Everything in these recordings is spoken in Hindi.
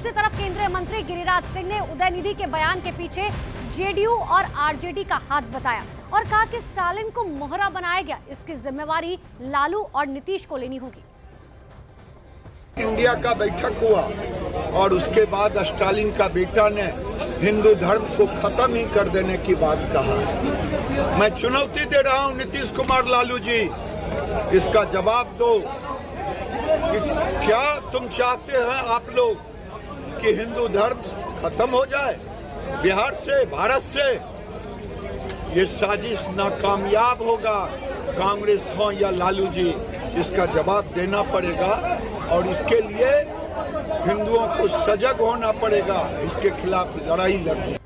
दूसरी तरफ केंद्रीय मंत्री गिरिराज सिंह ने उदयनिधि के बयान के पीछे जेडीयू और आरजेडी का हाथ बताया और कहा कि स्टालिन को मोहरा बनाया गया, इसकी जिम्मेवारी लालू और नीतीश को लेनी होगी। इंडिया का बैठक हुआ और उसके बाद स्टालिन का बेटा ने हिंदू धर्म को खत्म ही कर देने की बात कहा। मैं चुनौती दे रहा हूं नीतीश कुमार, लालू जी, इसका जवाब दो कि क्या तुम चाहते हैं आप लोग कि हिंदू धर्म खत्म हो जाए बिहार से, भारत से? ये साजिश नाकामयाब होगा। कांग्रेस हो या लालू जी, इसका जवाब देना पड़ेगा और इसके लिए हिंदुओं को सजग होना पड़ेगा, इसके खिलाफ लड़ाई लड़नी।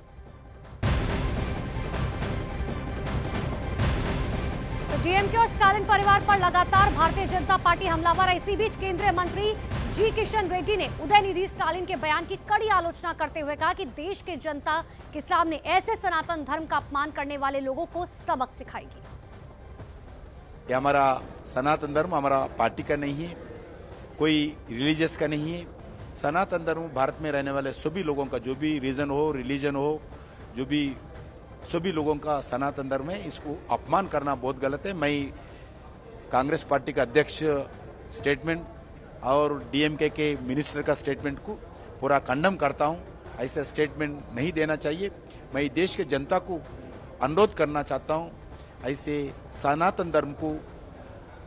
तो डीएमके और स्टालिन परिवार पर लगातार भारतीय जनता पार्टी हमलावर है। इसी बीच केंद्रीय मंत्री जी किशन रेड्डी ने उदयनिधि स्टालिन के बयान की कड़ी आलोचना करते हुए कहा कि देश के जनता के सामने ऐसे सनातन धर्म का अपमान करने वाले लोगों को सबक सिखाएगी। ये हमारा सनातन धर्म हमारा पार्टी का नहीं है, कोई रिलीजियस का नहीं है। सनातन धर्म भारत में रहने वाले सभी लोगों का, जो भी रीजन हो, रिलीजन हो, जो भी सभी लोगों का सनातन धर्म है। इसको अपमान करना बहुत गलत है। मैं कांग्रेस पार्टी का अध्यक्ष स्टेटमेंट और डीएमके के मिनिस्टर का स्टेटमेंट को पूरा कंडम करता हूं। ऐसा स्टेटमेंट नहीं देना चाहिए। मैं देश के जनता को अनुरोध करना चाहता हूं, ऐसे सनातन धर्म को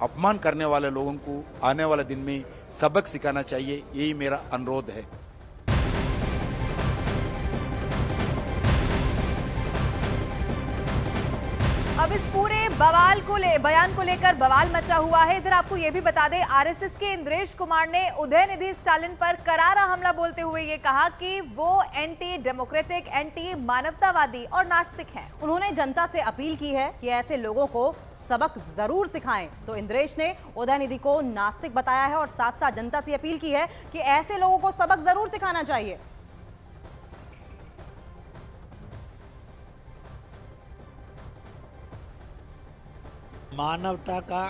अपमान करने वाले लोगों को आने वाले दिन में सबक सिखाना चाहिए। यही मेरा अनुरोध है। अब इस पूरे बयान को लेकर बवाल मचा हुआ है। इधर आपको यह भी बता दें, आरएसएस के इंद्रेश कुमार ने उदयनिधि स्टालिन पर करारा हमला बोलते हुए ये कहा कि वो एंटी डेमोक्रेटिक, एंटी मानवतावादी और नास्तिक हैं। उन्होंने जनता से अपील की है कि ऐसे लोगों को सबक जरूर सिखाएं। तो इंद्रेश ने उदयनिधि को नास्तिक बताया है और साथ साथ जनता से अपील की है कि ऐसे लोगों को सबक जरूर सिखाना चाहिए। मानवता का,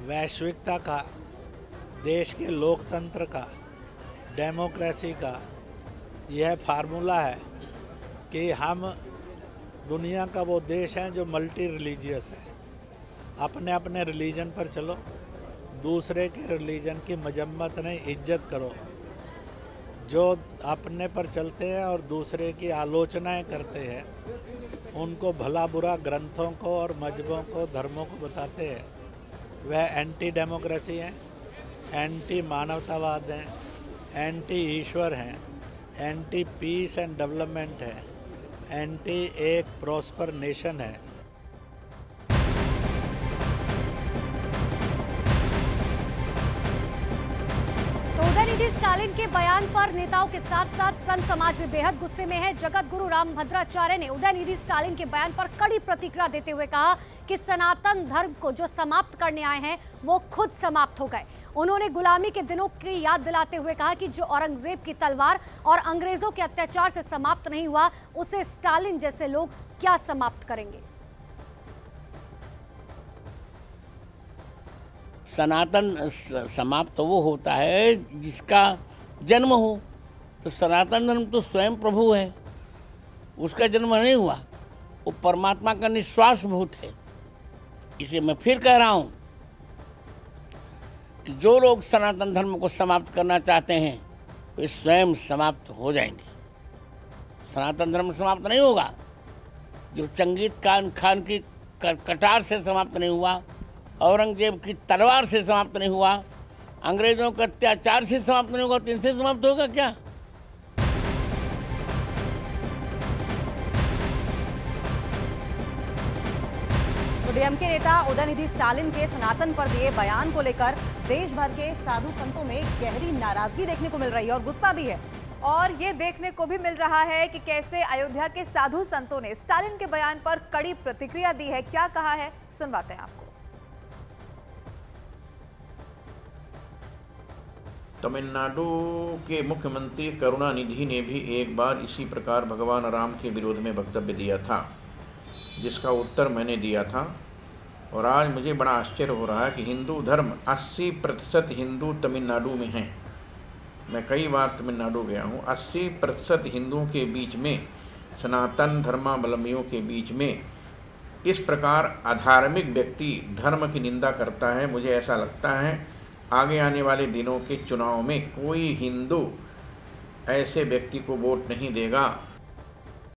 वैश्विकता का, देश के लोकतंत्र का, डेमोक्रेसी का यह फार्मूला है कि हम दुनिया का वो देश है जो मल्टी रिलीजियस है। अपने अपने रिलीजन पर चलो, दूसरे के रिलीजन की मजम्मत नहीं, इज्जत करो। जो अपने पर चलते हैं और दूसरे की आलोचनाएं करते हैं, उनको भला बुरा ग्रंथों को और मजहबों को, धर्मों को बताते हैं, वह एंटी डेमोक्रेसी हैं, एंटी मानवतावाद हैं, एंटी ईश्वर हैं, एंटी पीस एंड डेवलपमेंट है, एंटी एक प्रॉस्पर नेशन है। उदयनिधि स्टालिन के बयान पर नेताओं के साथ साथ संत समाज भी बेहद गुस्से में है। जगत गुरु रामभद्राचार्य ने उदयनिधि स्टालिन के बयान पर कड़ी प्रतिक्रिया देते हुए कहा कि सनातन धर्म को जो समाप्त करने आए हैं वो खुद समाप्त हो गए। उन्होंने गुलामी के दिनों की याद दिलाते हुए कहा कि जो औरंगजेब की तलवार और अंग्रेजों के अत्याचार से समाप्त नहीं हुआ, उसे स्टालिन जैसे लोग क्या समाप्त करेंगे। सनातन समाप्त तो वो होता है जिसका जन्म हो। तो सनातन धर्म तो स्वयं प्रभु है, उसका जन्म नहीं हुआ, वो परमात्मा का निश्वास भूत है। इसे मैं फिर कह रहा हूँ कि जो लोग सनातन धर्म को समाप्त करना चाहते हैं वे स्वयं समाप्त हो जाएंगे। सनातन धर्म समाप्त नहीं होगा। जो चंगेज खान की कटार से समाप्त नहीं हुआ, औरंगजेब की तलवार से समाप्त नहीं हुआ, अंग्रेजों के अत्याचार से समाप्त नहीं होगा, तो इनसे समाप्त होगा क्या? तो डीएमके नेता उदयनिधि स्टालिन के सनातन पर दिए बयान को लेकर देश भर के साधु संतों में गहरी नाराजगी देखने को मिल रही है और गुस्सा भी है। और ये देखने को भी मिल रहा है कि कैसे अयोध्या के साधु संतों ने स्टालिन के बयान पर कड़ी प्रतिक्रिया दी है। क्या कहा है, सुनवाते हैं आपको। तमिलनाडु के मुख्यमंत्री करुणानिधि ने भी एक बार इसी प्रकार भगवान राम के विरोध में वक्तव्य दिया था, जिसका उत्तर मैंने दिया था। और आज मुझे बड़ा आश्चर्य हो रहा है कि हिंदू धर्म 80% हिंदू तमिलनाडु में हैं मैं कई बार तमिलनाडु गया हूँ, 80% हिंदुओं के बीच में, सनातन धर्मावलंबियों के बीच में इस प्रकार अधार्मिक व्यक्ति धर्म की निंदा करता है। मुझे ऐसा लगता है आगे आने वाले दिनों के चुनाव में कोई हिंदू ऐसे व्यक्ति को वोट नहीं देगा